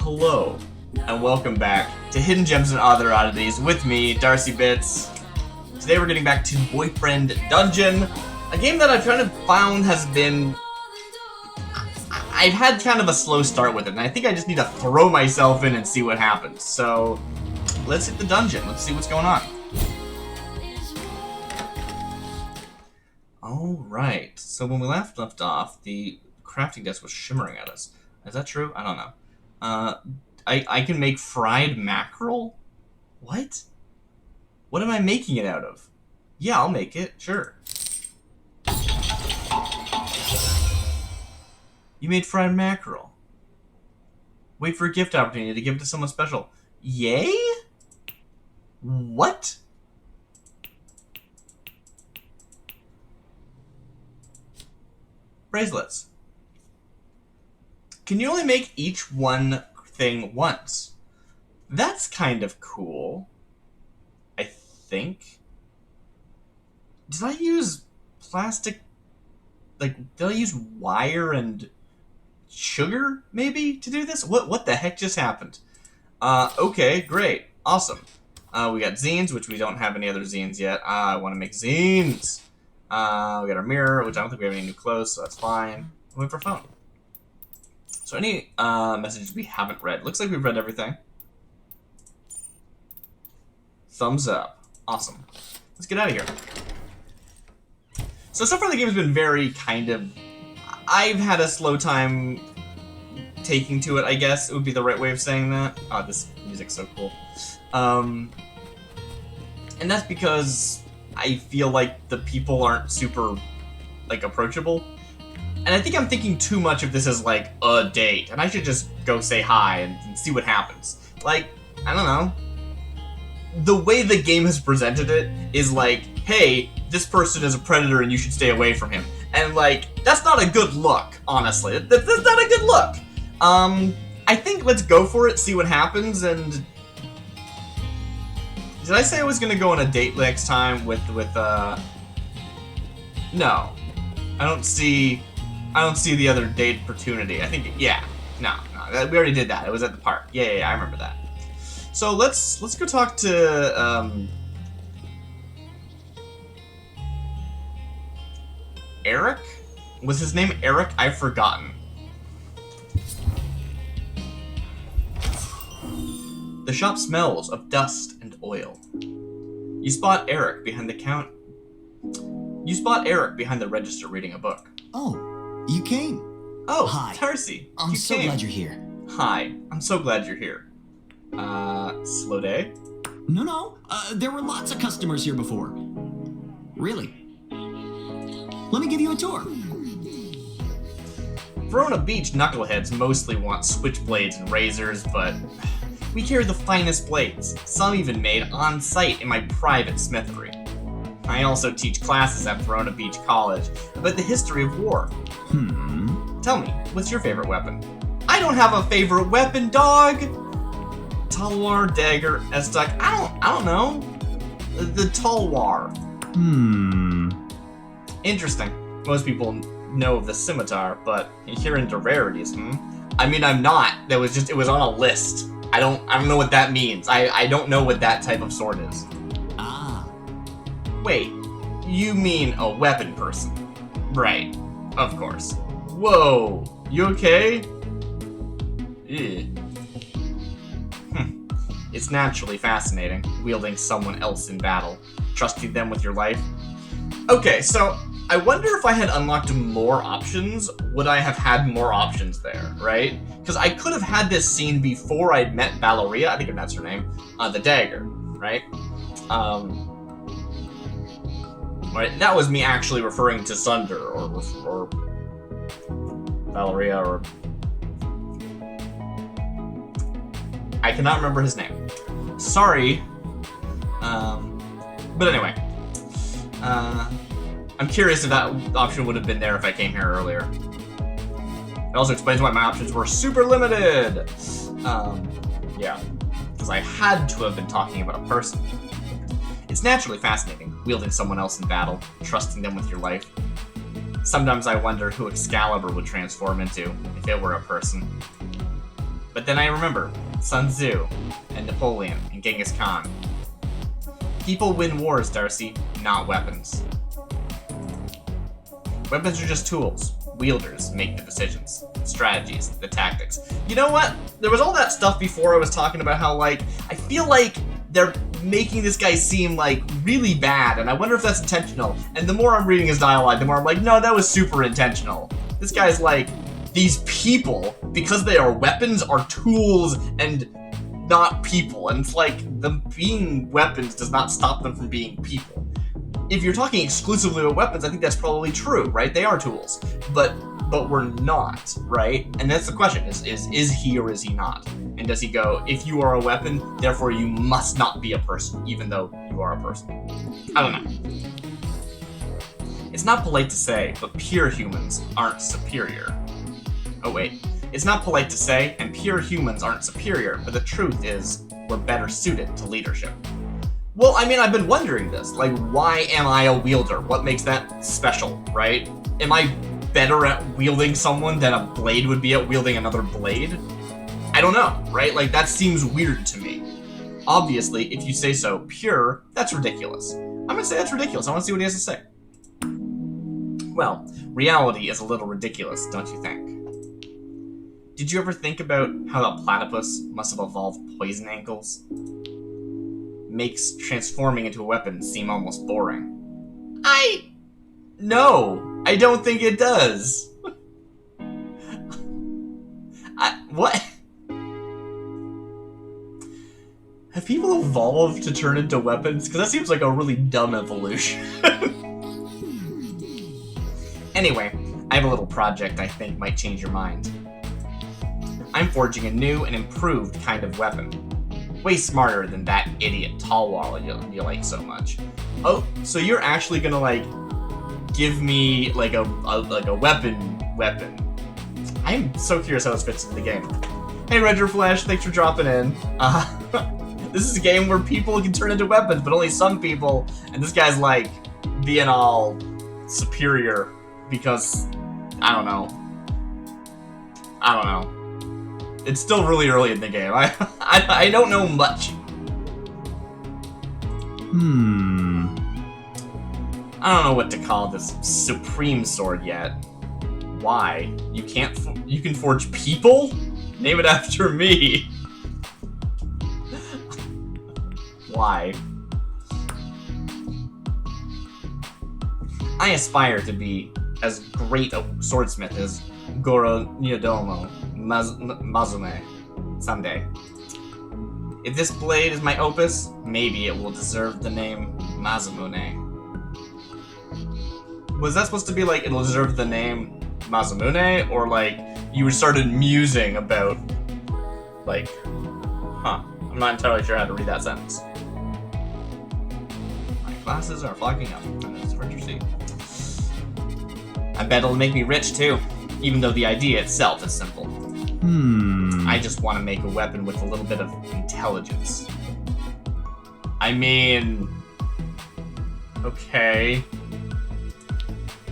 Hello, and welcome back to Hidden Gems and Other Oddities with me, DarcyBits. Today we're getting back to Boyfriend Dungeon, a game that I've kind of found has been... I've had kind of a slow start with it, and I think I just need to throw myself in and see what happens. So, let's hit the dungeon. Let's see what's going on. Alright, so when we left off, the crafting desk was shimmering at us. Is that true? I don't know. I can make fried mackerel? What? What am I making it out of? Yeah, I'll make it, sure. You made fried mackerel. Wait for a gift opportunity to give it to someone special. Yay? What? Bracelets. Can you only make each one thing once? That's kind of cool. I think. Did I use plastic? Like, did I use wire and sugar, maybe, to do this? What the heck just happened? Okay, great. Awesome. We got zines, which we don't have any other zines yet. I want to make zines. We got our mirror, which I don't think we have any new clothes, so that's fine. I'm waiting for a phone. So any messages we haven't read. Looks like we've read everything. Thumbs up. Awesome. Let's get out of here. So far the game has been very kind of... I've had a slow time taking to it, I guess. It would be the right way of saying that. Oh, this music's so cool. And that's because I feel like the people aren't super, like, approachable. And I think I'm thinking too much of this as, like, a date. And I should just go say hi and see what happens. Like, I don't know. The way the game has presented it is like, hey, this person is a predator and you should stay away from him. And, like, that's not a good look, honestly. That's not a good look. I think let's go for it, see what happens, and... Did I say I was gonna go on a date next time with No. I don't see the other date opportunity. I think, yeah. No, we already did that. It was at the park. Yeah, I remember that. So let's go talk to, Eric? Was his name Eric? I've forgotten. The shop smells of dust and oil. You spot Eric behind the register reading a book. Oh, you came. Oh, hi. Darcy. I'm so glad you're here. Hi, I'm so glad you're here. Slow day? No. There were lots of customers here before. Really. Let me give you a tour. Verona Beach knuckleheads mostly want switchblades and razors, but we carry the finest blades, some even made on-site in my private smithery. I also teach classes at Verona Beach College about the history of war. Tell me, what's your favorite weapon? I don't have a favorite weapon, dog! Talwar, dagger, estok, I don't know. The Talwar. Interesting. Most people know of the scimitar, but you're into rarities, I mean, I'm not. It was on a list. I don't know what that means. I don't know what that type of sword is. Ah. Wait, you mean a weapon person? Right, of course. Whoa, you okay? Ew. It's naturally fascinating, wielding someone else in battle, trusting them with your life. Okay, so I wonder if I had unlocked more options, would I have had more options there, right? Because I could have had this scene before I'd met Valeria, I think that's her name, the dagger, right? Right, that was me actually referring to Sunder, or Valeria, or... I cannot remember his name. Sorry. But anyway. I'm curious if that option would have been there if I came here earlier. It also explains why my options were super limited. Yeah. Because I had to have been talking about a person. It's naturally fascinating, wielding someone else in battle, trusting them with your life. Sometimes I wonder who Excalibur would transform into if it were a person. But then I remember Sun Tzu and Napoleon and Genghis Khan. People win wars, Darcy, not weapons. Weapons are just tools. Wielders make the decisions, strategies, the tactics. You know what? There was all that stuff before I was talking about how, like, I feel like they're making this guy seem, like, really bad, and I wonder if that's intentional. And the more I'm reading his dialogue, the more I'm like, no, that was super intentional. This guy's like, these people, because they are weapons, are tools and not people. And it's like, them being weapons does not stop them from being people. If you're talking exclusively about weapons, I think that's probably true, right? They are tools, but we're not, right? And that's the question: is he or is he not? And does he go, if you are a weapon, therefore you must not be a person, even though you are a person? I don't know. It's not polite to say, but pure humans aren't superior. Oh wait, it's not polite to say, and pure humans aren't superior, but the truth is, we're better suited to leadership. Well, I mean, I've been wondering this. Like, why am I a wielder? What makes that special, right? Am I better at wielding someone than a blade would be at wielding another blade? I don't know, right? Like, that seems weird to me. Obviously, if you say so pure, that's ridiculous. I'm gonna say that's ridiculous. I wanna see what he has to say. Well, reality is a little ridiculous, don't you think? Did you ever think about how the platypus must have evolved poison ankles? Makes transforming into a weapon seem almost boring. No, I don't think it does. What? Have people evolved to turn into weapons? Because that seems like a really dumb evolution. Anyway, I have a little project I think might change your mind. I'm forging a new and improved kind of weapon. Way smarter than that idiot Tallwall you like so much. Oh, so you're actually gonna, like, give me, like, a weapon. I'm so curious how this fits into the game. Hey, Redger Flash, thanks for dropping in. This is a game where people can turn into weapons, but only some people, and this guy's, like, being all superior because, I don't know. It's still really early in the game. I don't know much. I don't know what to call this supreme sword yet. Why? You can forge people? Name it after me. Why? I aspire to be as great a swordsmith as Goro Nyodomo Mazume someday. If this blade is my opus, maybe it will deserve the name Mazumune. Was that supposed to be like, it'll deserve the name Mazumune? Or like, you started musing about, like, I'm not entirely sure how to read that sentence. My glasses are fogging up. That's what you see. I bet it'll make me rich too, even though the idea itself is simple. I just want to make a weapon with a little bit of intelligence. I mean... okay.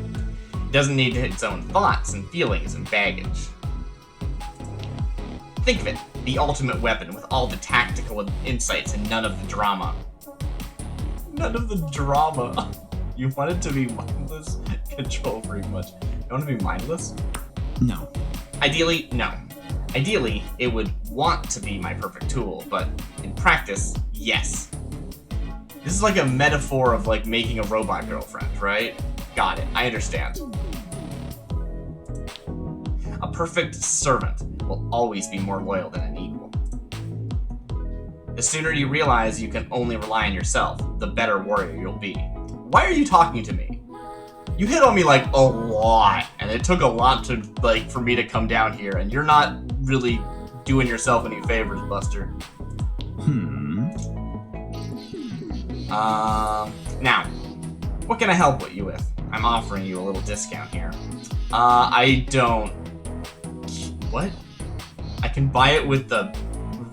It doesn't need its own thoughts and feelings and baggage. Think of it, the ultimate weapon with all the tactical insights and none of the drama. None of the drama. You want it to be mindless? Control freak much. You want to be mindless? No. Ideally, no. Ideally, it would want to be my perfect tool, but in practice, yes. This is like a metaphor of like making a robot girlfriend, right? Got it, I understand. A perfect servant will always be more loyal than an equal. The sooner you realize you can only rely on yourself, the better warrior you'll be. Why are you talking to me? You hit on me like a lot, and it took a lot to like for me to come down here, and you're not really doing yourself any favors, Buster. Now, what can I help you with? I'm offering you a little discount here. I don't... What? I can buy it with the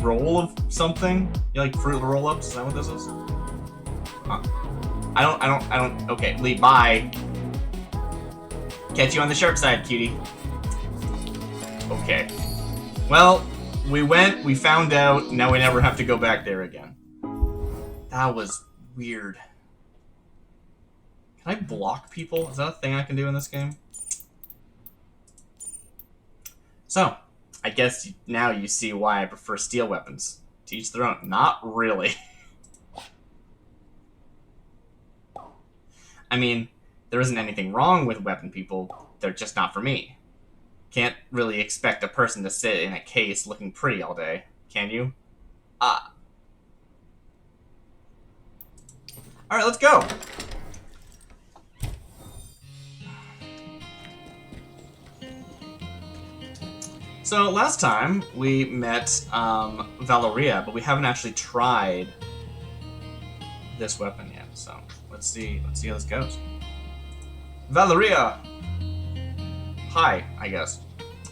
roll of something? You like fruit roll-ups? Is that what this is? Huh. I don't... Okay, leave, bye. Catch you on the sharp side, cutie. Okay. Well, We went, we found out, now we never have to go back there again. That was weird. Can I block people? Is that a thing I can do in this game? So, I guess now you see why I prefer steel weapons. To each their own. Not really. I mean, there isn't anything wrong with weapon people. They're just not for me. Can't really expect a person to sit in a case looking pretty all day, can you? Alright, let's go! So, last time, we met Valeria, but we haven't actually tried this weapon yet, so let's see how this goes. Valeria! Hi, I guess.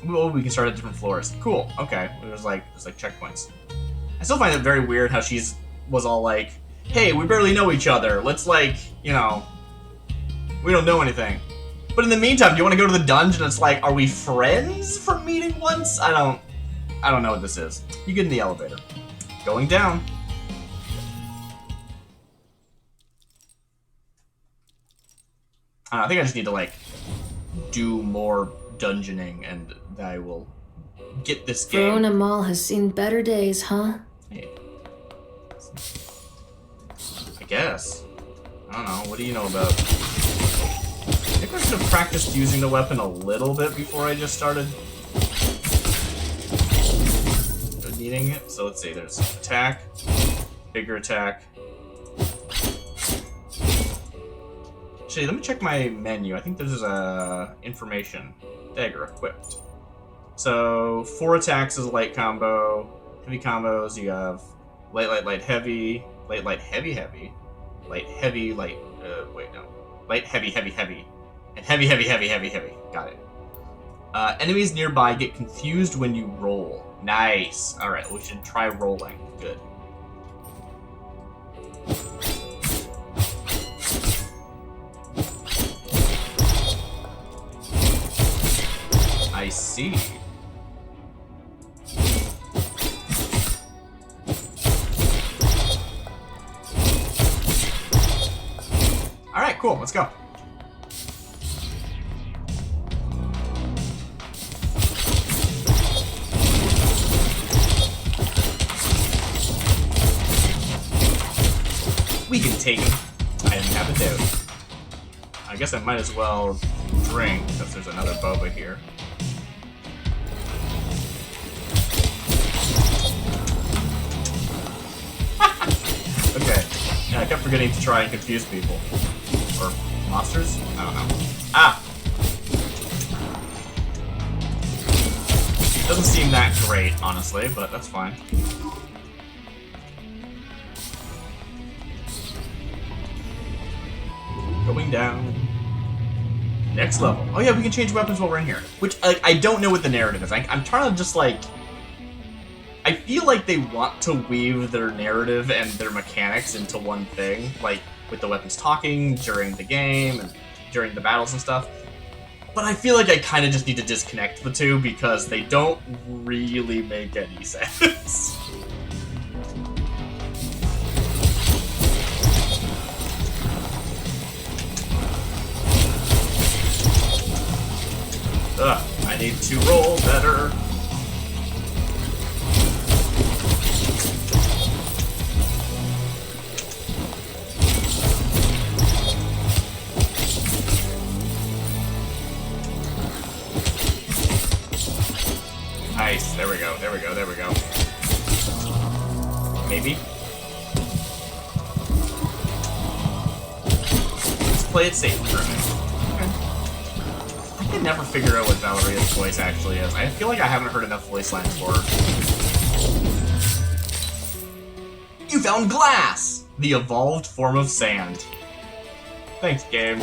Oh, we can start at different floors. Cool, okay. There's like checkpoints. I still find it very weird how was all like, hey, we barely know each other. Let's we don't know anything. But in the meantime, do you want to go to the dungeon? It's like, are we friends from meeting once? I don't know what this is. You get in the elevator. Going down. I think I just need to, do more dungeoning, and I will get this game. Verona Mall has seen better days, huh? Hey. I guess. I don't know. What do you know about... I think I should have practiced using the weapon a little bit before I just started needing it. So let's see, there's attack, bigger attack. Actually, let me check my menu. I think there's information. Dagger equipped. So 4 attacks is a light combo. Heavy combos, you have light, light, light, heavy, light, light, heavy, heavy, light, heavy, light, light, heavy, heavy, heavy. And heavy, heavy, heavy, heavy, heavy. Got it. Enemies nearby get confused when you roll. Nice. Alright, we should try rolling. Good. I see. Alright, cool. Let's go. We can take him. I didn't have a doubt. I guess I might as well drink, since there's another boba here. Okay. Yeah, I kept forgetting to try and confuse people. Or monsters? I don't know. Ah! Doesn't seem that great, honestly, but that's fine. Going down. Next level. Oh yeah, we can change weapons while we're in here. Which, I don't know what the narrative is. I'm trying to just, I feel like they want to weave their narrative and their mechanics into one thing. Like, with the weapons talking during the game and during the battles and stuff. But I feel like I kind of just need to disconnect the two because they don't really make any sense. Ugh, I need to roll better. Nice, there we go, there we go, there we go. Maybe? Let's play it safe for a minute. I can never figure out what Valeria's voice actually is. I feel like I haven't heard enough voice lines for her. You found glass! The evolved form of sand. Thanks, game.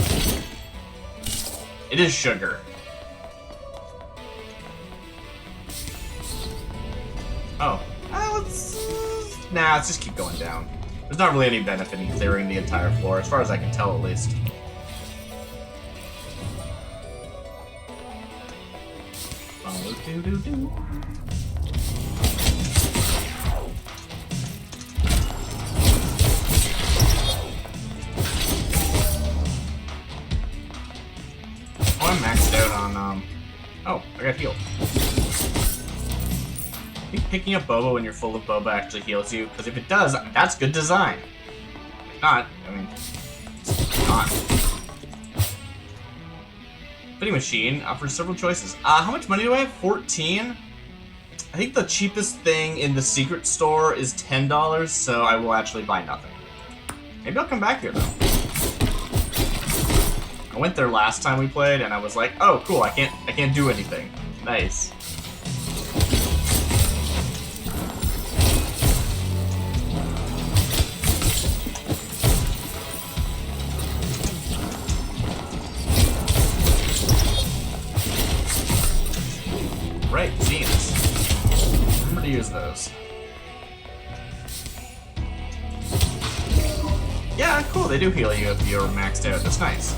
It is sugar. Oh. Let's just keep going down. There's not really any benefit in clearing the entire floor, as far as I can tell, at least. got healed. I think picking up Boba when you're full of Boba actually heals you, because if it does, that's good design. If not, I mean, it's not. Vending machine offers several choices. How much money do I have? 14? I think the cheapest thing in the secret store is $10, so I will actually buy nothing. Maybe I'll come back here, though. I went there last time we played, and I was like, oh, cool, I can't do anything. Nice. Right, zines. Remember to use those. Yeah, cool, they do heal you if you're maxed out. That's nice.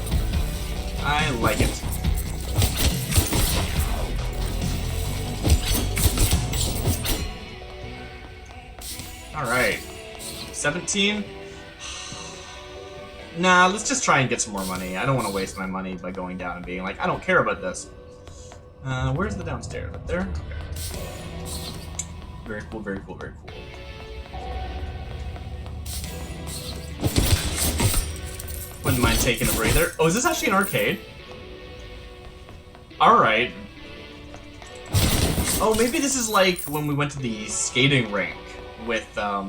I like it. Alright. 17? Nah, let's just try and get some more money. I don't want to waste my money by going down and being like, I don't care about this. Where's the downstairs? Up there? Okay. Very cool, very cool, very cool. Wouldn't mind taking a breather. Oh, is this actually an arcade? Alright. Oh, maybe this is like when we went to the skating rink with,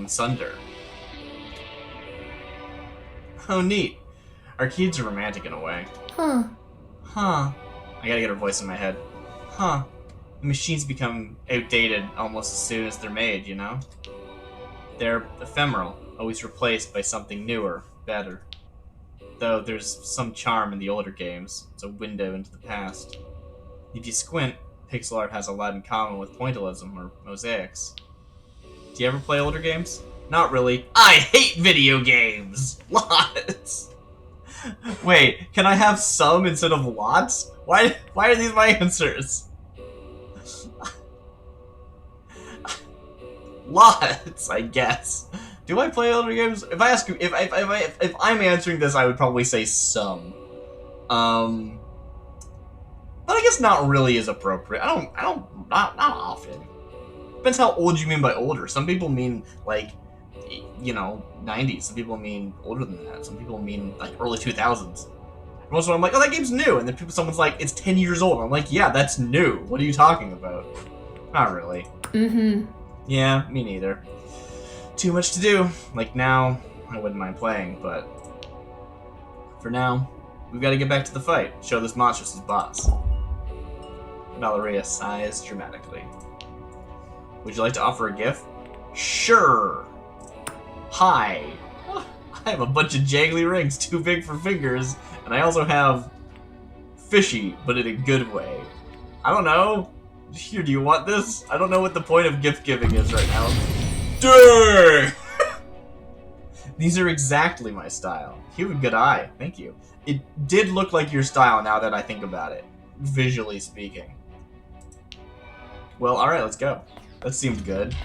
Sunder. Oh, neat. Arcades are romantic in a way. Huh. Huh. I gotta get her voice in my head. Huh. The machines become outdated almost as soon as they're made, you know? They're ephemeral, always replaced by something newer, better. Though there's some charm in the older games. It's a window into the past. If you squint, pixel art has a lot in common with pointillism or mosaics. Do you ever play older games? Not really. I hate video games! Lots! Wait, can I have some instead of lots? Why are these my answers? Lots, I guess. Do I play older games? If I ask you, if I'm answering this, I would probably say some. But I guess not really is appropriate. Not often. Depends how old you mean by older. Some people mean like, you know, 90s. Some people mean older than that. Some people mean like early 2000s. Most of the time I'm like, oh, that game's new, and then someone's like, it's 10 years old. I'm like, yeah, that's new. What are you talking about? Not really. Mm-hmm. Yeah, me neither. Too much to do. Like now, I wouldn't mind playing, but for now, we've got to get back to the fight. Show this monstrous boss. Valeria sighs dramatically. Would you like to offer a gift? Sure. Hi. I have a bunch of jangly rings too big for fingers, and I also have fishy, but in a good way. I don't know. Here, do you want this? I don't know what the point of gift giving is right now. Dang! These are exactly my style. You have a good eye. Thank you. It did look like your style now that I think about it, visually speaking. Well, alright, let's go. That seemed good.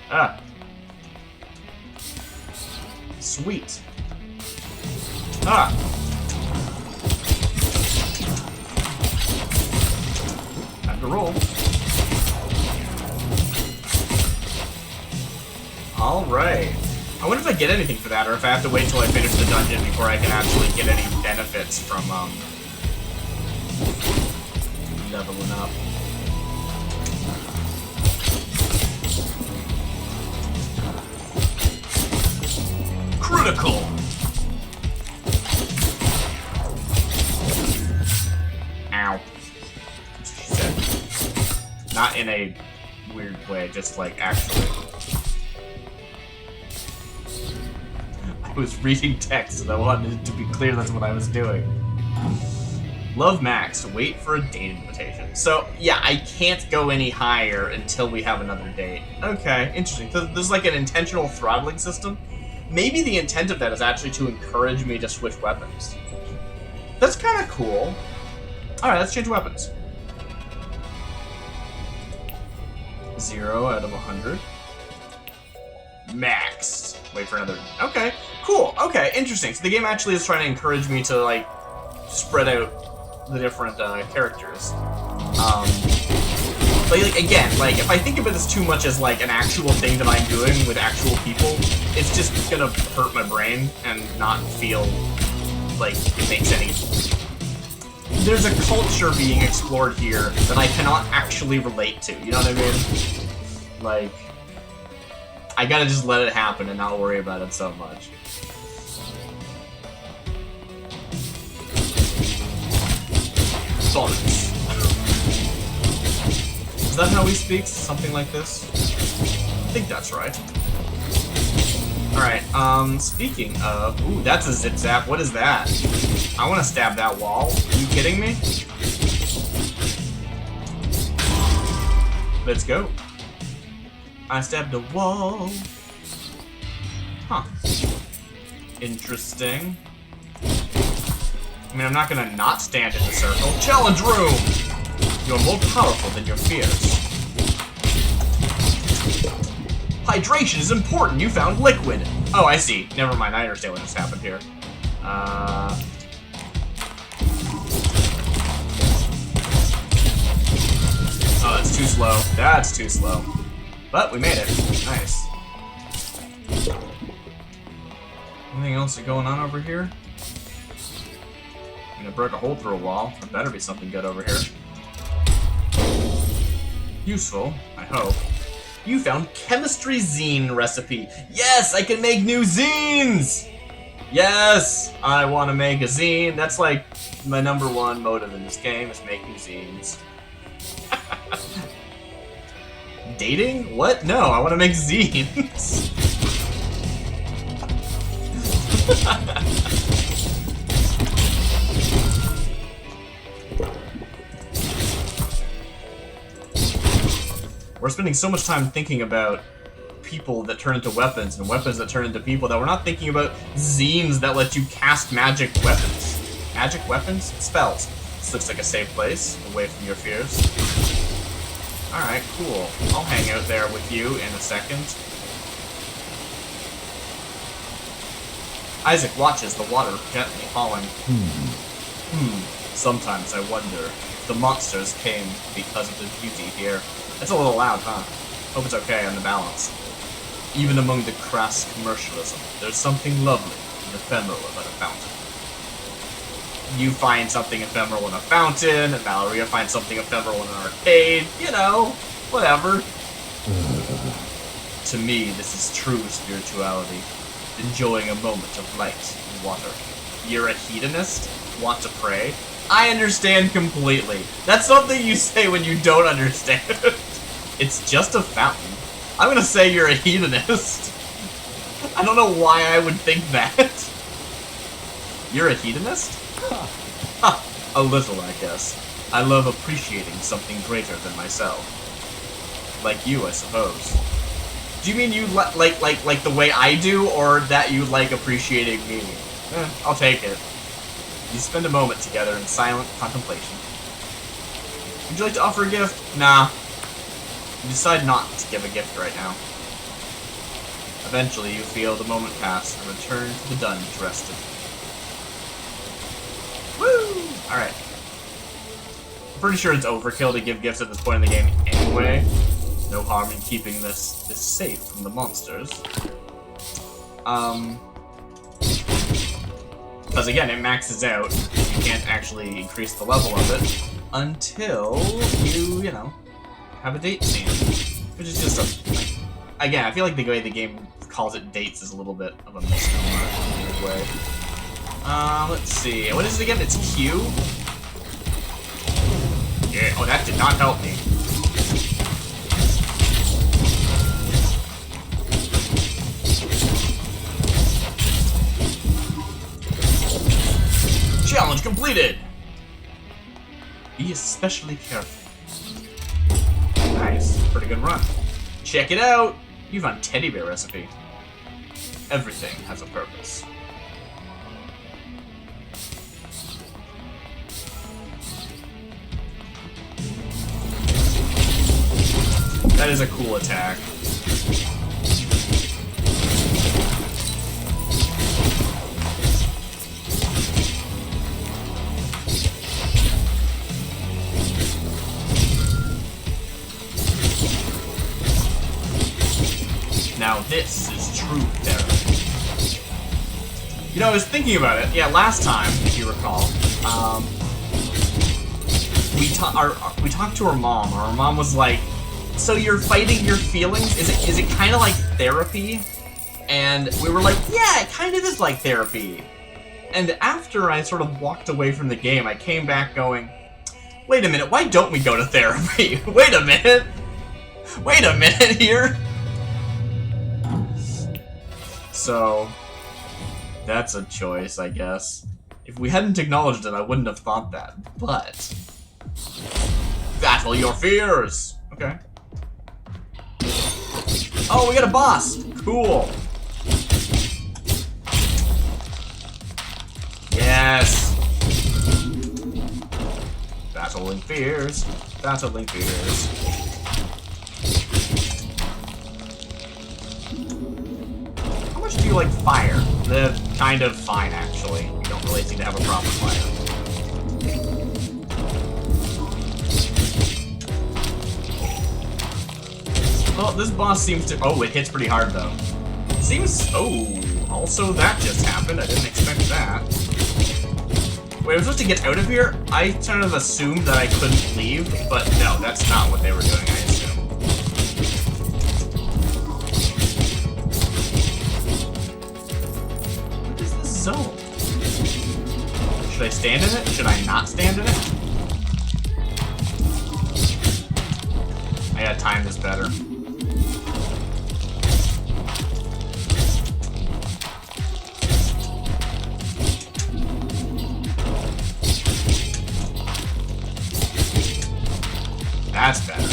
Ah. Sweet. Ah. Time to roll. Alright. I wonder if I get anything for that, or if I have to wait till I finish the dungeon before I can actually get any benefits from, leveling up. Critical! Ow. She said. Not in a weird way, just like actually. I was reading text and I wanted it to be clear that's what I was doing. Love Max, wait for a date invitation. So, yeah, I can't go any higher until we have another date. Okay, interesting. So there's like an intentional throttling system. Maybe the intent of that is actually to encourage me to switch weapons. That's kind of cool. Alright, let's change weapons. 0 out of 100. Maxed. Wait for another. Okay, cool. Okay, interesting. So the game actually is trying to encourage me to, like, spread out the different characters. But like, again, like, if I think of it as too much as like an actual thing that I'm doing with actual people, it's just gonna hurt my brain and not feel like it makes any... There's a culture being explored here that I cannot actually relate to, you know what I mean? Like, I gotta just let it happen and not worry about it so much. Sonnets. Is that how he speaks? Something like this? I think that's right. Alright, speaking of... Ooh, that's a zip-zap. What is that? I want to stab that wall. Are you kidding me? Let's go. I stabbed a wall. Huh. Interesting. I mean, I'm not gonna not stand in the circle. Challenge room! You're more powerful than your fears. Hydration is important. You found liquid. Oh, I see. Never mind. I understand what just happened here. Oh, that's too slow. That's too slow. But we made it. Nice. Anything else going on over here? I mean, I broke a hole through a wall. There better be something good over here. Useful, I hope. You found chemistry zine recipe. Yes, I can make new zines! Yes, I want to make a zine. That's like my #1 motive in this game is make new zines. Dating? What? No, I want to make zines. We're spending so much time thinking about people that turn into weapons and weapons that turn into people that we're not thinking about zines that let you cast magic weapons. Magic weapons? Spells. This looks like a safe place, away from your fears. Alright, cool. I'll hang out there with you in a second. Isaac watches the water gently falling. Sometimes I wonder if the monsters came because of the beauty here. That's a little loud, huh? Hope it's okay on the balance. Even among the crass commercialism, there's something lovely and ephemeral about a fountain. You find something ephemeral in a fountain, and Valeria finds something ephemeral in an arcade, you know, whatever. To me, this is true spirituality. Enjoying a moment of light and water. You're a hedonist? Want to pray? I understand completely. That's something you say when you don't understand. It's just a fountain. I'm gonna say you're a hedonist. I don't know why I would think that. You're a hedonist? Ha, a little, I guess. I love appreciating something greater than myself. Like you, I suppose. Do you mean you like the way I do, or that you like appreciating me? I'll take it. You spend a moment together in silent contemplation. Would you like to offer a gift? Nah. You decide not to give a gift right now. Eventually, you feel the moment pass and return to the dungeon rested. Woo! Alright. I'm pretty sure it's overkill to give gifts at this point in the game anyway. No harm in keeping this safe from the monsters. Because again, it maxes out. You can't actually increase the level of it until you know, have a date scene. Which is just a... Like, again, I feel like the way the game calls it dates is a little bit of a misnomer in a weird way. Let's see. What is it again? It's Q? Yeah, oh, that did not help me. Challenge completed! Be especially careful. Nice. Pretty good run. Check it out! You found teddy bear recipe. Everything has a purpose. That is a cool attack. Now this is true therapy. You know, I was thinking about it. Yeah, last time, if you recall, we talked to our mom. Our mom was like, "So you're fighting your feelings? Is it kind of like therapy?" And we were like, "Yeah, it kind of is like therapy." And after I sort of walked away from the game, I came back going, "Wait a minute, why don't we go to therapy? Wait a minute here." So that's a choice, I guess. If we hadn't acknowledged it, I wouldn't have thought that. But battle your fears. Okay. Oh, we got a boss. Cool. Yes. Battling fears. Battling fears. How much do you like fire? They're kind of fine, actually. You don't really seem to have a problem with fire. Well, this boss seems to... Oh, it hits pretty hard, though. Seems... Oh, also that just happened. I didn't expect that. Wait, I was supposed to get out of here? I kind of assumed that I couldn't leave, but no, that's not what they were doing, I assume. What is this zone? Should I stand in it? Should I not stand in it? I gotta time this better. That's better.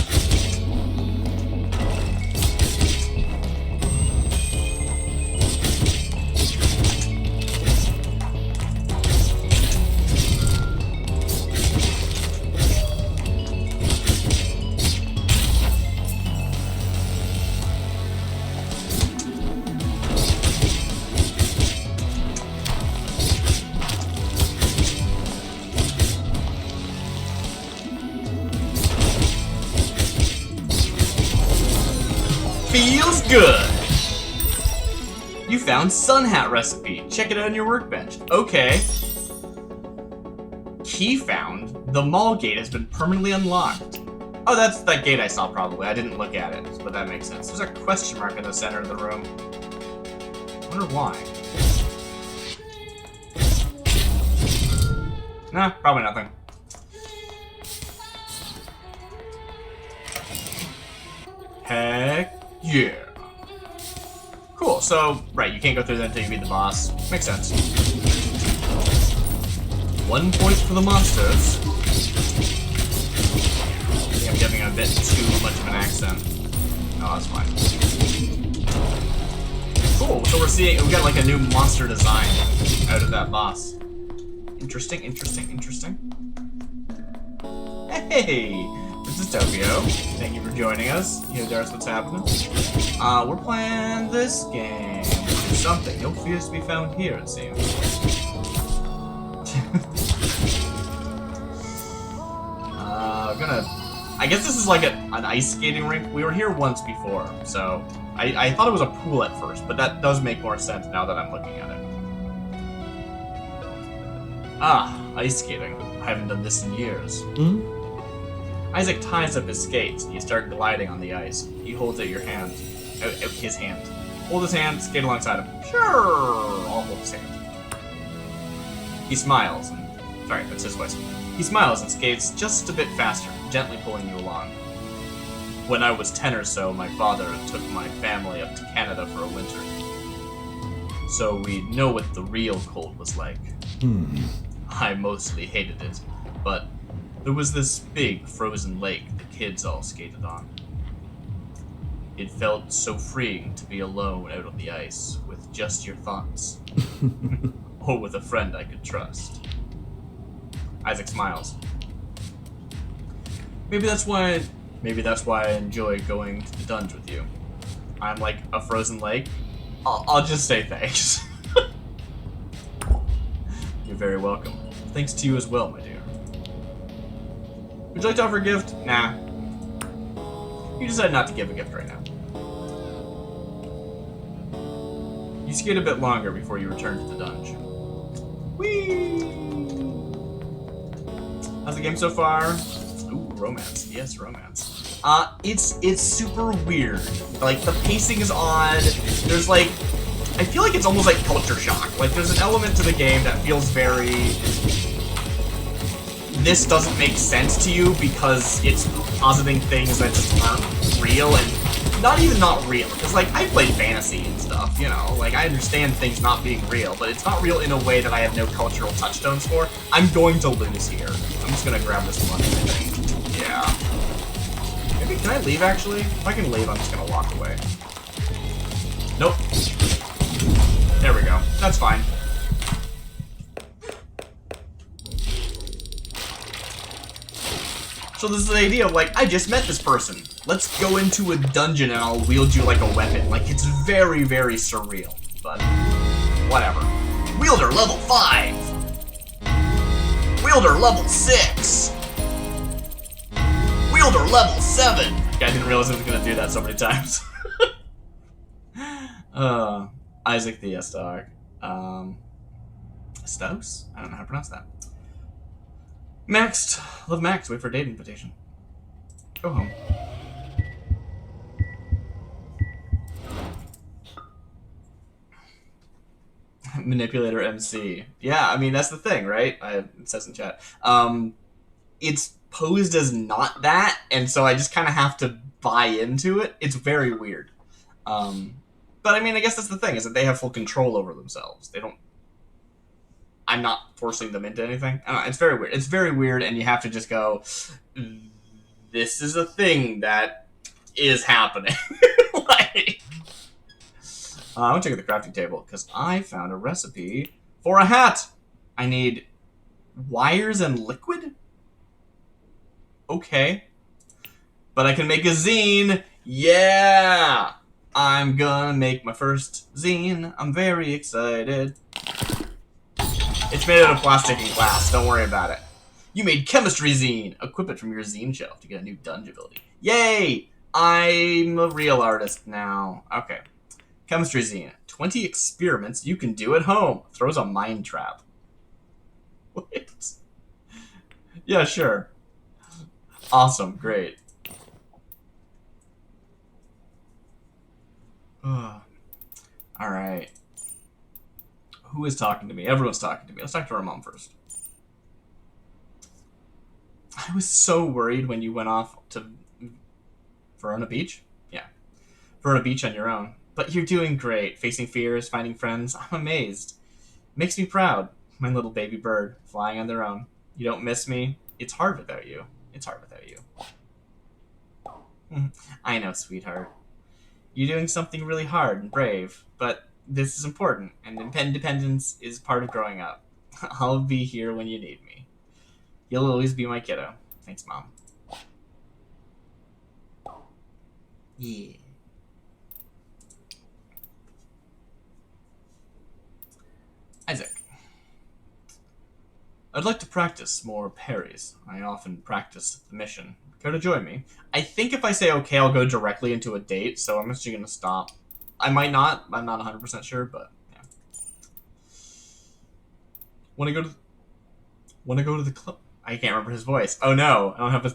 Feels good! You found sun hat recipe. Check it out on your workbench. Okay. Key found. The mall gate has been permanently unlocked. Oh, that's that gate I saw probably. I didn't look at it, but that makes sense. There's a question mark in the center of the room. I wonder why. Nah, probably nothing. Heck yeah. Cool, so, right, you can't go through that until you beat the boss. Makes sense. 1 point for the monsters. I think I'm giving a bit too much of an accent. Oh, that's fine. Cool, so we got like a new monster design out of that boss. Interesting, interesting, interesting. Hey! This is Tokyo. Thank you for joining us. You know, Darcy, what's happening? We're playing this game, which is something. No fears to be found here, it seems. I guess this is like an ice skating rink. We were here once before, so I thought it was a pool at first, but that does make more sense now that I'm looking at it. Ah, ice skating. I haven't done this in years. Isaac ties up his skates, and you start gliding on the ice. He holds out your hand. His hand. Hold his hand, skate alongside him. Sure, I'll hold his hand. He smiles, and... Sorry, that's his voice. He smiles and skates just a bit faster, gently pulling you along. When I was 10 or so, my father took my family up to Canada for a winter. So we know what the real cold was like. I mostly hated it, but there was this big frozen lake the kids all skated on. It felt so freeing to be alone out on the ice with just your thoughts. Or with a friend I could trust. Isaac smiles. Maybe that's why I enjoy going to the dungeon with you. I'm like a frozen lake. I'll just say thanks. You're very welcome. Thanks to you as well, my dear. Would you like to offer a gift? Nah. You decide not to give a gift right now. You skate a bit longer before you return to the dungeon. Whee! How's the game so far? Ooh, romance. Yes, romance. It's super weird. Like, the pacing is odd. There's like, I feel like it's almost like culture shock. Like, there's an element to the game that feels very, this doesn't make sense to you because it's positing things that just aren't real, and not even not real. Because, like, I played fantasy and stuff, you know? Like, I understand things not being real, but it's not real in a way that I have no cultural touchstones for. I'm going to lose here. I'm just gonna grab this money, I think. Yeah. Maybe, can I leave, actually? If I can leave, I'm just gonna walk away. Nope. There we go. That's fine. So this is the idea of, like, I just met this person. Let's go into a dungeon and I'll wield you like a weapon. Like, it's very, very surreal. But, whatever. Wielder level 5! Wielder level 6! Wielder level 7! I didn't realize I was gonna do that so many times. Isaac the S-Dog. Stouse? I don't know how to pronounce that. Maxed. Love Max. Wait for a date invitation. Go home. Manipulator MC. Yeah, I mean, that's the thing, right? It says in chat. It's posed as not that, and so I just kind of have to buy into it. It's very weird. But I mean, I guess that's the thing, is that they have full control over themselves. They don't... I'm not forcing them into anything. I don't know, it's very weird. It's very weird, and you have to just go, this is a thing that is happening. Like, I'm gonna check out the crafting table, because I found a recipe for a hat. I need wires and liquid? Okay. But I can make a zine. Yeah! I'm gonna make my first zine. I'm very excited. It's made out of plastic and glass. Don't worry about it. You made chemistry zine. Equip it from your zine shelf to get a new dungeon ability. Yay! I'm a real artist now. Okay. Chemistry zine. 20 experiments you can do at home. Throws a mind trap. What? Yeah, sure. Awesome. Great. Alright. Who is talking to me? Everyone's talking to me. Let's talk to our mom first. I was so worried when you went off to Verona Beach. Yeah. Verona Beach on your own. But you're doing great. Facing fears, finding friends. I'm amazed. Makes me proud. My little baby bird, flying on their own. You don't miss me? It's hard without you. It's hard without you. I know, sweetheart. You're doing something really hard and brave, but this is important, and independence is part of growing up. I'll be here when you need me. You'll always be my kiddo. Thanks, Mom. Yeah. Isaac. I'd like to practice more parries. I often practice the mission. Care to join me? I think if I say okay, I'll go directly into a date, so I'm actually going to stop. I might not. I'm not 100% sure, but yeah. Want to go to the club? I can't remember his voice. Oh no, I don't have a...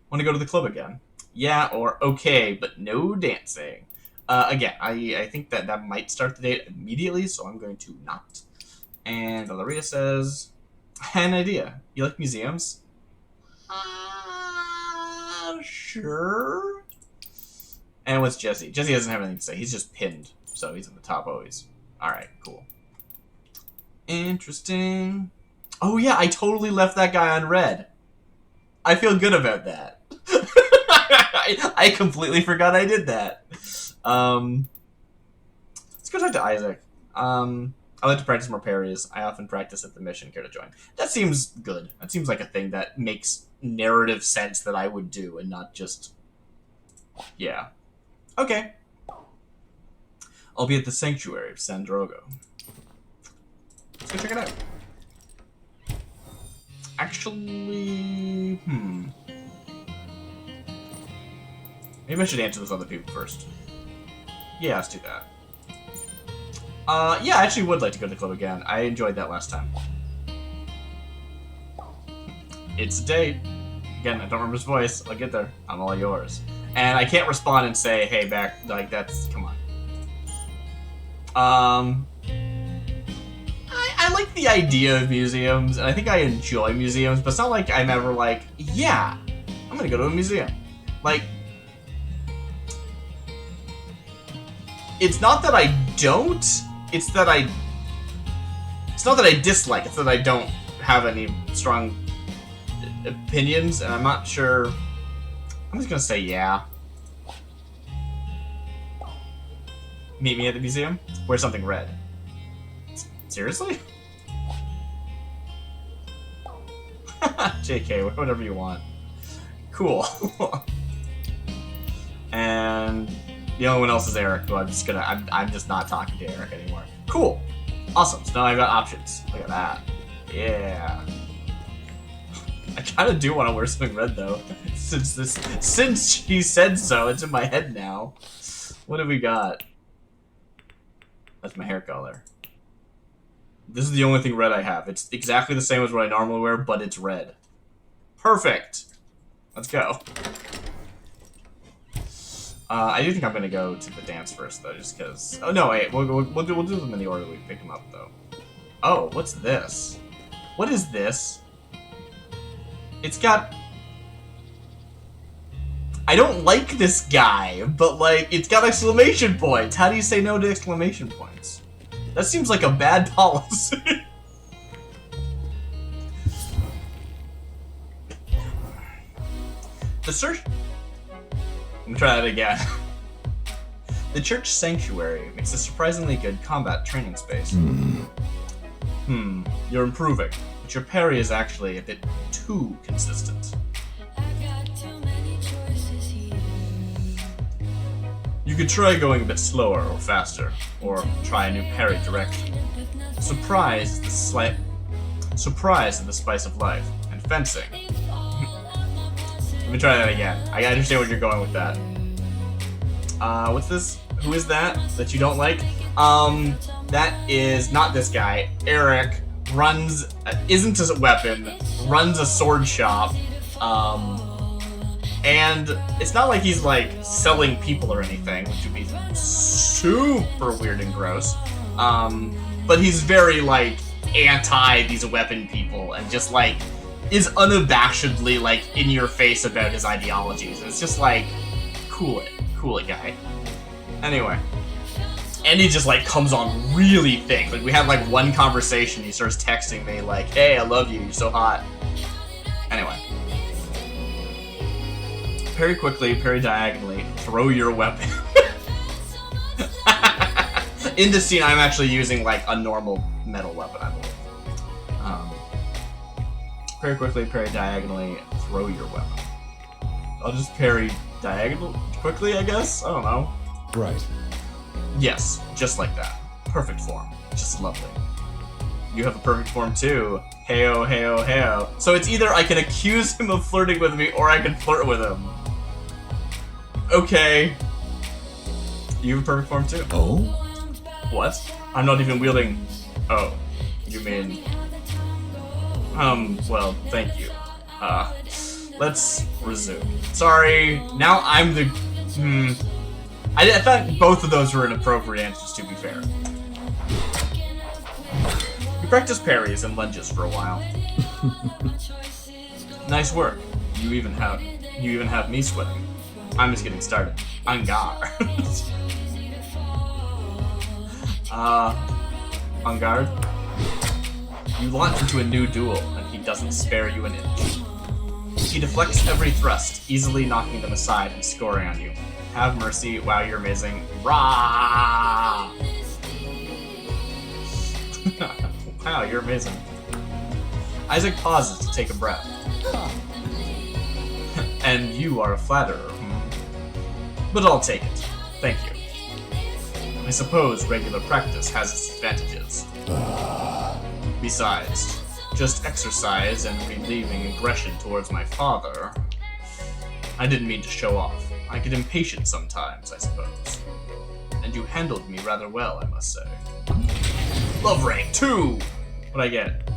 Want to go to the club again? Yeah, or okay, but no dancing. Again, I think that might start the date immediately, so I'm going to not. And Valeria says, I had an idea. You like museums? Sure. And what's Jesse? Jesse doesn't have anything to say. He's just pinned, so he's in the top always. Alright, cool. Interesting. Oh yeah, I totally left that guy on red. I feel good about that. I completely forgot I did that. Let's go talk to Isaac. I like to practice more parries. I often practice at the mission. Care to join? That seems good. That seems like a thing that makes narrative sense that I would do and not just... Yeah. Okay. I'll be at the Sanctuary of San Drogo. Let's go check it out. Actually... Maybe I should answer those other people first. Yeah, let's do that. Yeah, I actually would like to go to the club again. I enjoyed that last time. It's a date. Again, I don't remember his voice. I'll get there. I'm all yours. And I can't respond and say, hey, back. Like, that's... Come on. I like the idea of museums, and I think I enjoy museums, but it's not like I'm ever like, yeah, I'm gonna go to a museum. Like, it's not that I don't, it's not that I dislike, it's that I don't have any strong opinions, and I'm not sure. I'm just gonna say yeah. Meet me at the museum? Wear something red. Seriously? JK, whatever you want. Cool. And the only one else is Eric, who I'm just not talking to Eric anymore. Cool. Awesome. So now I've got options. Look at that. Yeah. I kind of do want to wear something red though. Since she said so, it's in my head now. What have we got? That's my hair color. This is the only thing red I have. It's exactly the same as what I normally wear, but it's red. Perfect. Let's go. I do think I'm gonna go to the dance first, though, just because. Oh no, wait. We'll do them in the order we pick them up, though. Oh, what's this? What is this? It's got. I don't like this guy, but like, it's got exclamation points. How do you say no to exclamation points? That seems like a bad policy. The search. Let me try that again. The church sanctuary makes a surprisingly good combat training space. You're improving, but your parry is actually a bit too consistent. You could try going a bit slower or faster, or try a new parry direction. Surprise is the spice of life, and fencing. Let me try that again. I understand where you're going with that. What's this? Who is that you don't like? That is not this guy. Eric runs, isn't a weapon, runs a sword shop, and it's not like he's like selling people or anything, which would be super weird and gross. But he's very like anti these weapon people and just like is unabashedly like in your face about his ideologies. It's just like, cool it, guy. Anyway, and he just like comes on really thick. Like we had like one conversation, he starts texting me like, "Hey, I love you, you're so hot." Anyway. Parry quickly, parry diagonally, throw your weapon. In this scene, I'm actually using like a normal metal weapon, I believe. Parry quickly, parry diagonally, throw your weapon. I'll just parry quickly, I guess? I don't know. Right. Yes, just like that. Perfect form. Just lovely. You have a perfect form too. Heyo, heyo, heyo. So it's either I can accuse him of flirting with me or I can flirt with him. Okay. You have a perfect form too. Oh? What? I'm not even wielding... Oh. You mean... well, thank you. Let's resume. Sorry, now I'm the... I thought both of those were inappropriate answers, to be fair. You practice parries and lunges for a while. Nice work. You even have me sweating. I'm just getting started. On guard. On guard? You launch into a new duel, and he doesn't spare you an inch. He deflects every thrust, easily knocking them aside and scoring on you. Have mercy, wow, you're amazing. Rah! Wow, you're amazing. Isaac pauses to take a breath. And you are a flatterer. But I'll take it. Thank you. I suppose regular practice has its advantages. Besides, just exercise and relieving aggression towards my father. I didn't mean to show off. I get impatient sometimes, I suppose. And you handled me rather well, I must say. Love rank 2! What'd I get?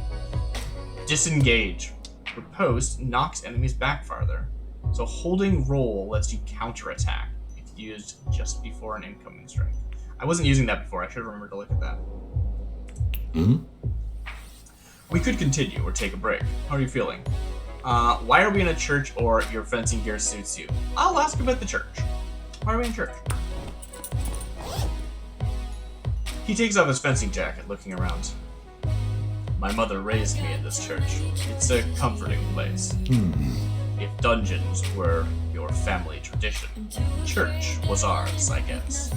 Disengage. Riposte knocks enemies back farther. So holding roll lets you counterattack if used just before an incoming strike. I wasn't using that before. I should remember to look at that. Hmm? We could continue or take a break. How are you feeling? Why are we in a church or your fencing gear suits you? I'll ask about the church. Why are we in church? He takes off his fencing jacket, looking around. My mother raised me in this church. It's a comforting place. If dungeons were your family tradition, church was ours, I guess.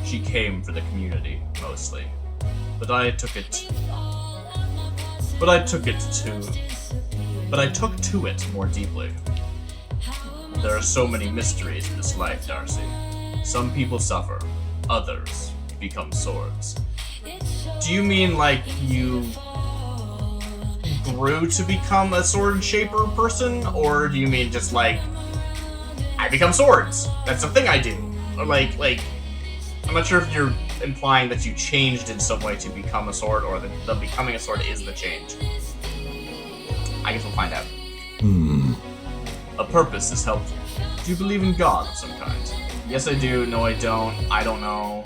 She came for the community, mostly. But I took to it more deeply. There are so many mysteries in this life, Darcy. Some people suffer, others become swords. Do you mean like you grew to become a sword shaper person, or do you mean just like I become swords? That's the thing I do. Or like I'm not sure if you're implying that you changed in some way to become a sword, or that the becoming a sword is the change. I guess we'll find out. A purpose is helpful. Do you believe in God of some kind? Yes, I do. No, I don't. I don't know.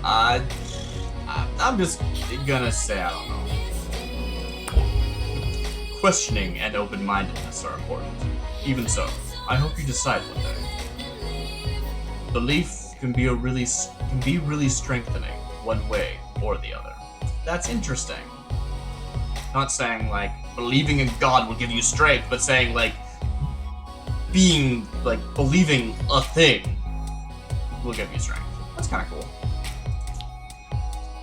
I'm just gonna say I don't know. Questioning and open-mindedness are important. Even so, I hope you decide one day. Belief can be really strengthening, one way or the other. That's interesting. Not saying like believing in God will give you strength, but saying like believing a thing will give you strength. That's kind of cool.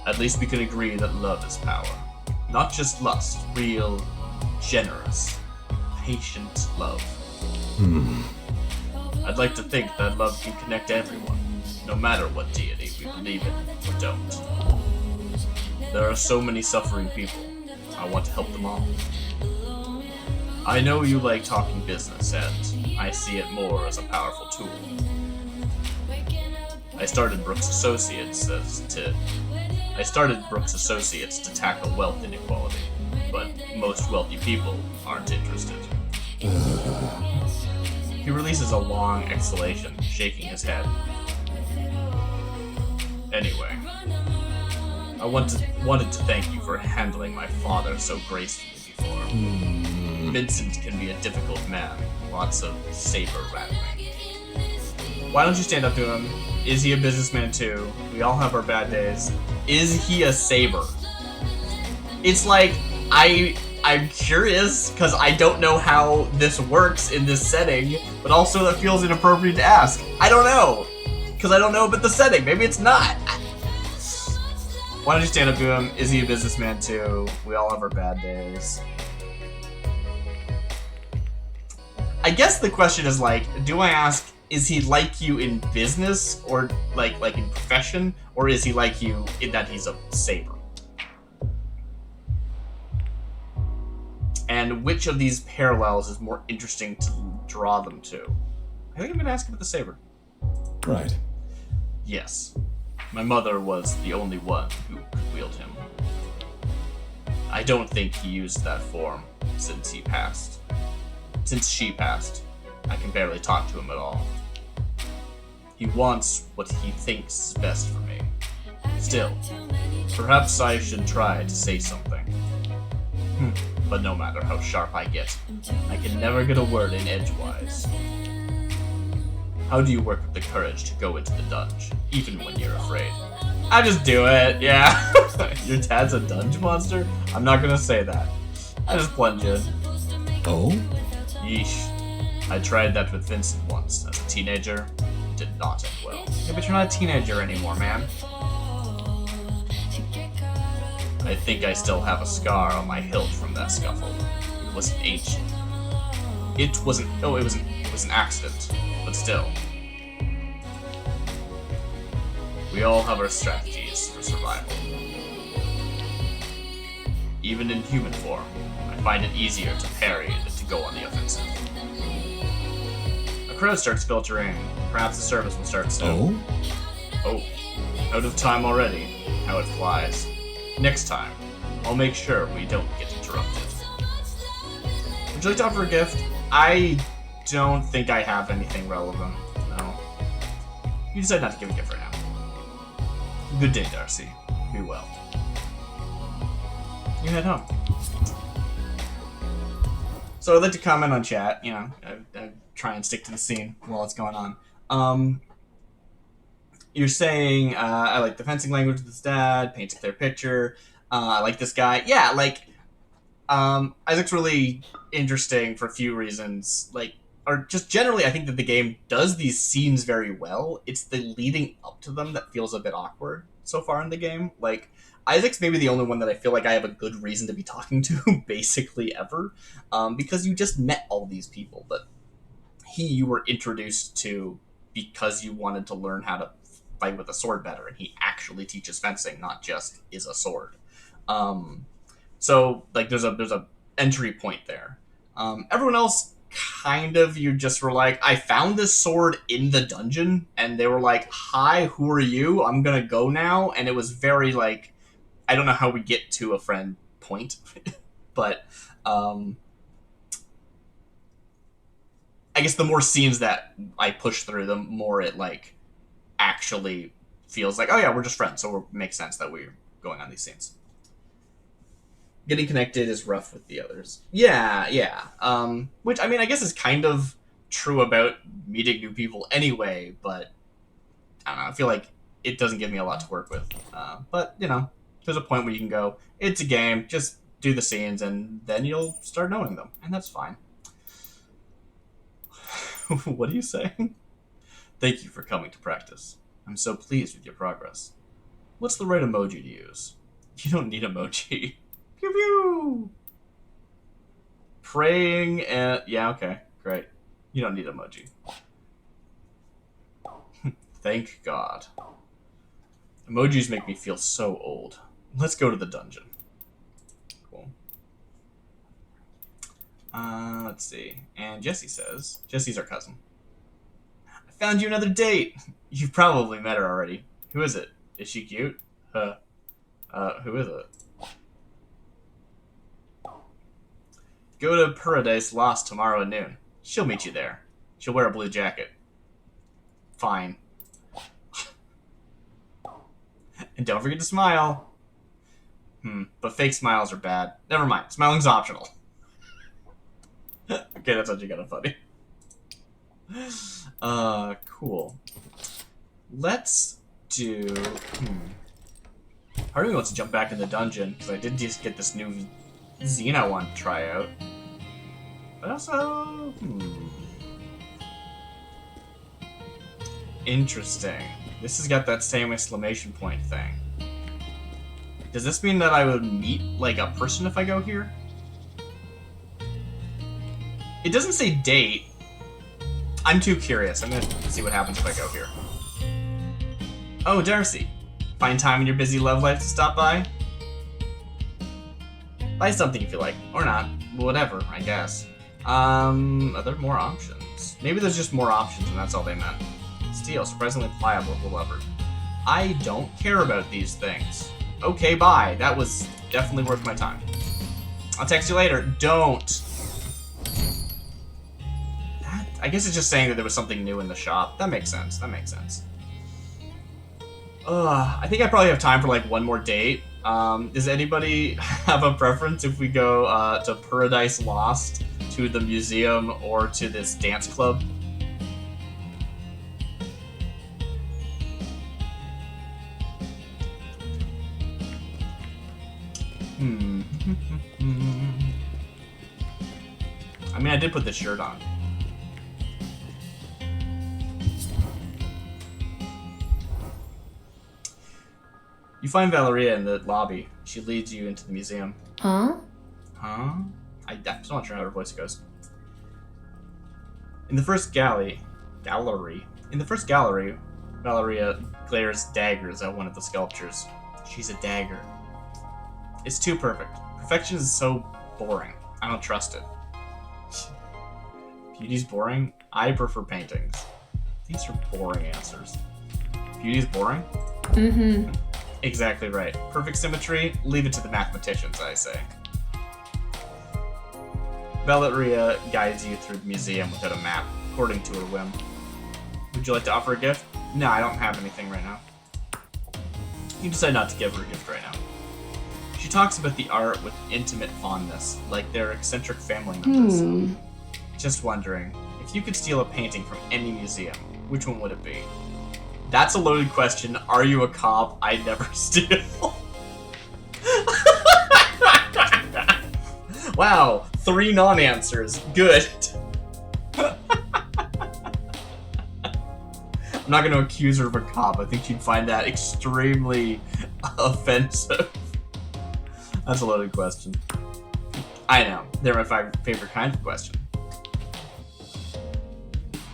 At least we can agree that love is power. Not just lust, real, generous, patient love. I'd like to think that love can connect everyone, no matter what deity we believe in or don't. There are so many suffering people. I want to help them all. I know you like talking business, and I see it more as a powerful tool. I started Brooks Associates to tackle wealth inequality, but most wealthy people aren't interested. He releases a long exhalation, shaking his head. Anyway, I wanted to thank you for handling my father so gracefully before. Vincent can be a difficult man, lots of saber rattling. Why don't you stand up to him? Is he a businessman too? We all have our bad days. Is he a saber? It's like, I'm curious, because I don't know how this works in this setting, but also it feels inappropriate to ask. I don't know, because I don't know about the setting. Maybe it's not. Why don't you stand up to him? Is he a businessman too? We all have our bad days. I guess the question is like, do I ask, is he like you in business, or like in profession, or is he like you in that he's a saber? And which of these parallels is more interesting to draw them to? I think I'm gonna ask about the saber. Right. Yes. My mother was the only one who could wield him. I don't think he used that form since she passed. I can barely talk to him at all. He wants what he thinks is best for me. Still, perhaps I should try to say something. But no matter how sharp I get, I can never get a word in edgewise. How do you work with the courage to go into the dungeon, even when you're afraid? I just do it, yeah. Your dad's a dungeon monster? I'm not gonna say that. I just plunge in. Oh? Yeesh. I tried that with Vincent once, as a teenager. It did not end well. Yeah, but you're not a teenager anymore, man. I think I still have a scar on my hilt from that scuffle. It wasn't ancient. It was an accident, but still. We all have our strategies for survival. Even in human form, I find it easier to parry than to go on the offensive. A crowd starts filtering. Perhaps the service will start soon. Oh? Oh, out of time already. How it flies. Next time, I'll make sure we don't get interrupted. Would you like to offer a gift? I don't think I have anything relevant. No. You decide not to give a gift right now. Good day, Darcy. Be well. You head home. So I'd like to comment on chat. You know, I try and stick to the scene while it's going on. You're saying, I like the fencing language with his dad, paints a clear picture. I like this guy. Yeah, like, Isaac's really interesting for a few reasons. Like, or just generally, I think that the game does these scenes very well. It's the leading up to them that feels a bit awkward so far in the game. Like, Isaac's maybe the only one that I feel like I have a good reason to be talking to, basically ever, because you just met all these people that you were introduced to because you wanted to learn how to fight with a sword better, and he actually teaches fencing, not just is a sword. So like there's a entry point there. Everyone else kind of, you just were like, I found this sword in the dungeon, and they were like, hi, who are you? I'm gonna go now. And it was very like, I don't know how we get to a friend point, but I guess the more scenes that I push through, the more it like actually feels like, oh yeah, we're just friends, so it makes sense that we're going on these scenes. Getting connected is rough with the others. Yeah. Which, I mean, I guess is kind of true about meeting new people anyway, but I don't know, I feel like it doesn't give me a lot to work with. But, you know, there's a point where you can go, it's a game, just do the scenes, and then you'll start knowing them, and that's fine. What are you saying? Thank you for coming to practice. I'm so pleased with your progress. What's the right emoji to use? You don't need emoji. Pew pew! Praying and... yeah, okay. Great. You don't need emoji. Thank God. Emojis make me feel so old. Let's go to the dungeon. Cool. Let's see. And Jessie says... Jessie's our cousin. I found you another date! You've probably met her already. Who is it? Is she cute? Who is it? Go to Paradise Lost tomorrow at noon. She'll meet you there. She'll wear a blue jacket. Fine. And don't forget to smile. But fake smiles are bad. Never mind. Smiling's optional. Okay, that's actually kind of funny. Cool. Let's do... Part of me wants to jump back in the dungeon, because I did just get this new zine I want to try out. But also... Interesting. This has got that same exclamation point thing. Does this mean that I would meet, like, a person if I go here? It doesn't say date. I'm too curious. I'm gonna see what happens if I go here. Oh, Darcy. Find time in your busy love life to stop by? Buy something if you like. Or not. Whatever, I guess. Are there more options? Maybe there's just more options and that's all they meant. Steel, surprisingly pliable if levered. I don't care about these things. Okay, bye. That was definitely worth my time. I'll text you later. Don't. I guess it's just saying that there was something new in the shop. That makes sense. That makes sense. I think I probably have time for like one more date. Does anybody have a preference if we go to Paradise Lost, to the museum, or to this dance club? I mean, I did put this shirt on. You find Valeria in the lobby. She leads you into the museum. Huh? Huh? I'm still not sure how her voice goes. In the first gallery, Valeria glares daggers at one of the sculptures. She's a dagger. It's too perfect. Perfection is so boring. I don't trust it. Beauty's boring? I prefer paintings. These are boring answers. Beauty's boring? Exactly right. Perfect symmetry? Leave it to the mathematicians, I say. Valeria guides you through the museum without a map, according to her whim. Would you like to offer a gift? No, I don't have anything right now. You decide not to give her a gift right now. She talks about the art with intimate fondness, like they're eccentric family members. Just wondering, if you could steal a painting from any museum, which one would it be? That's a loaded question. Are you a cop? I never steal. Wow, 3 non-answers. Good. I'm not going to accuse her of a cop. I think she'd find that extremely offensive. That's a loaded question. I know. They're my favorite kind of question.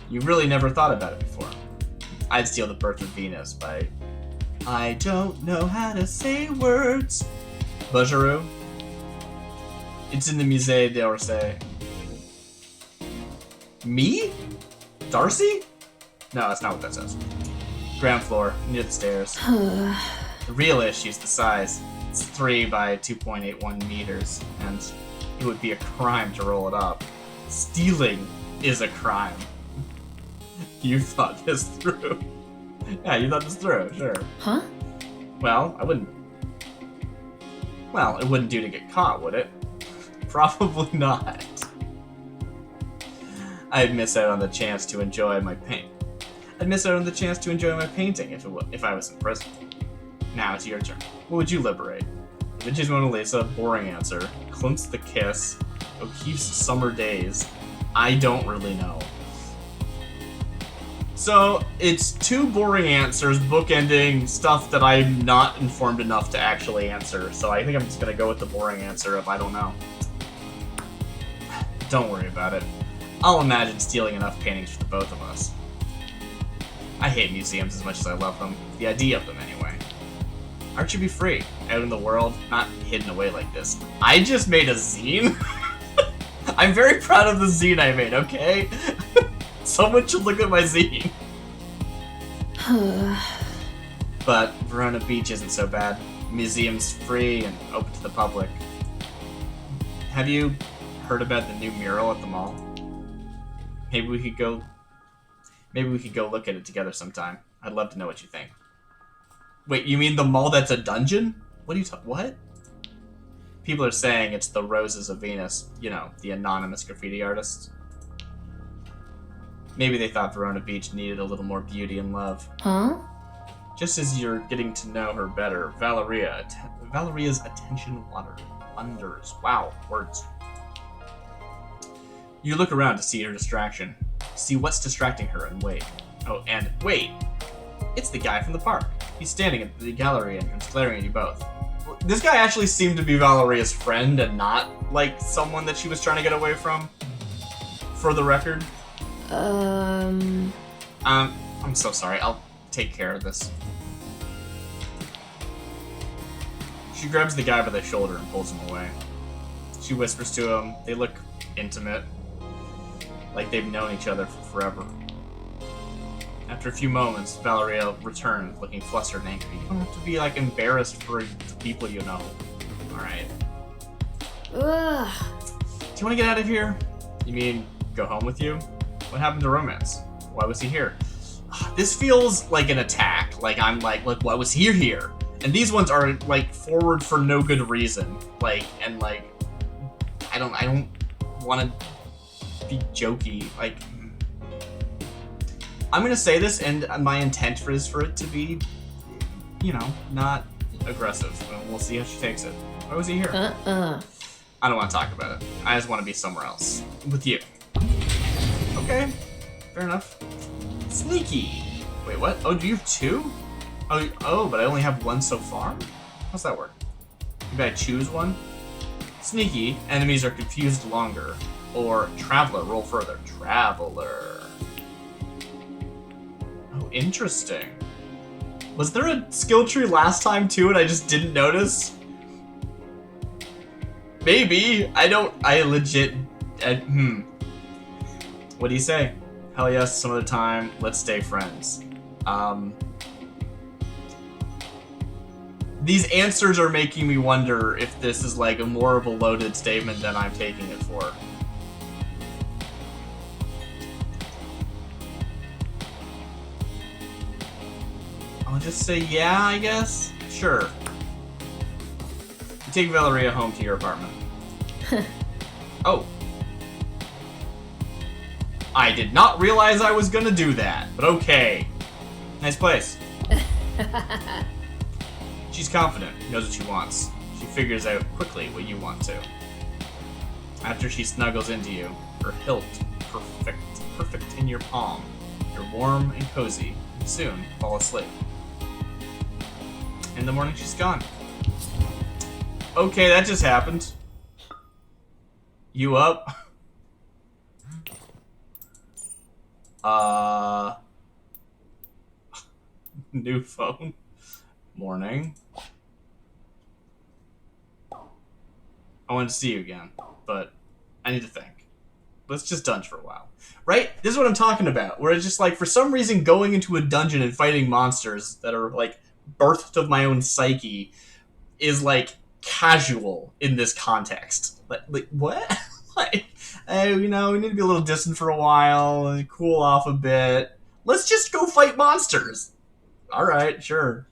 You really never thought about it before. I'd steal The Birth of Venus by... I don't know how to say words. Bougereau. It's in the Musée d'Orsay. Me? Darcy? No, that's not what that says. Ground floor, near the stairs. The real issue is the size. It's 3 by 2.81 meters, and it would be a crime to roll it up. Stealing is a crime. You thought this through. Yeah, you thought this through, sure. Huh? Well, it wouldn't do to get caught, would it? Probably not. I'd miss out on the chance to enjoy my painting if I was in prison. Now it's your turn. What would you liberate? Vince's Mona Lisa, boring answer. Klint's The Kiss. O'Keefe's Summer Days. I don't really know. So, it's 2 boring answers, bookending stuff that I'm not informed enough to actually answer. So I think I'm just gonna go with the boring answer of I don't know. Don't worry about it. I'll imagine stealing enough paintings for the both of us. I hate museums as much as I love them. The idea of them, anyway. Art should be free, out in the world, not hidden away like this. I just made a zine? I'm very proud of the zine I made, okay? Someone should look at my zine. But Verona Beach isn't so bad. Museum's free and open to the public. Have you heard about the new mural at the mall? Maybe we could go look at it together sometime. I'd love to know what you think. Wait, you mean the mall that's a dungeon? What? People are saying it's the Roses of Venus. You know, the anonymous graffiti artists. Maybe they thought Verona Beach needed a little more beauty and love. Huh? Just as you're getting to know her better, Valeria's attention wanders. Wow, words. You look around to see her distraction. See what's distracting her and wait. Oh, and wait! It's the guy from the park. He's standing at the gallery and staring at you both. This guy actually seemed to be Valeria's friend and not, like, someone that she was trying to get away from. For the record. I'm so sorry. I'll take care of this. She grabs the guy by the shoulder and pulls him away. She whispers to him. They look intimate. Like they've known each other for forever. After a few moments, Valeria returns, looking flustered and angry. You don't have to be, like, embarrassed for the people you know. Alright. Ugh. Do you want to get out of here? You mean go home with you? What happened to romance? Why was he here? This feels like an attack. Like, I'm like, why was he here? And these ones are, like, forward for no good reason. Like, and, like, I don't want to be jokey. Like, I'm gonna say this, and my intent is for it to be, you know, not aggressive. We'll see how she takes it. Why was he here? I don't want to talk about it. I just want to be somewhere else. With you. Okay. Fair enough. Sneaky. Wait, what? Oh, do you have 2? Oh, but I only have 1 so far? How's that work? Maybe I choose one? Sneaky. Enemies are confused longer. Or Traveler. Roll further. Traveler. Oh, interesting. Was there a skill tree last time too and I just didn't notice? Maybe. I legit... What do you say? Hell yes, some other time. Let's stay friends. These answers are making me wonder if this is like a more of a loaded statement than I'm taking it for. I'll just say yeah, I guess? Sure. You take Valeria home to your apartment. Oh. I did not realize I was gonna do that, but okay. Nice place. She's confident, knows what she wants. She figures out quickly what you want to. After she snuggles into you, her hilt perfect in your palm. You're warm and cozy, and soon fall asleep. In the morning, she's gone. Okay, that just happened. You up? New phone. Morning. I want to see you again, but I need to think. Let's just dunge for a while. Right? This is what I'm talking about, where it's just like, for some reason, going into a dungeon and fighting monsters that are, like, birthed of my own psyche is, like, casual in this context. Like what? Like, hey, you know, we need to be a little distant for a while, and cool off a bit. Let's just go fight monsters. Alright, sure.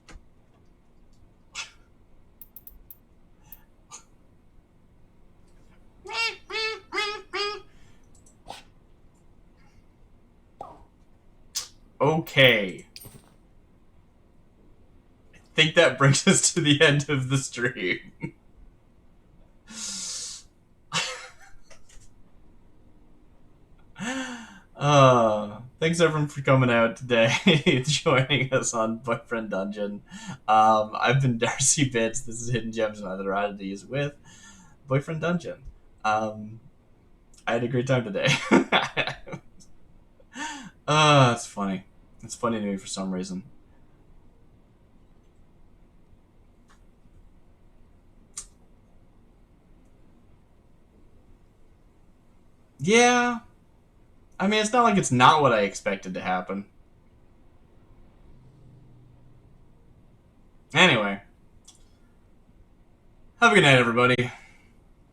Okay. I think that brings us to the end of the stream. Thanks everyone for coming out today, joining us on Boyfriend Dungeon. I've been DarcyBits. This is Hidden Gems and Other Oddities with Boyfriend Dungeon. I had a great time today. It's funny. It's funny to me for some reason. Yeah. I mean, it's not like it's not what I expected to happen. Anyway. Have a good night, everybody.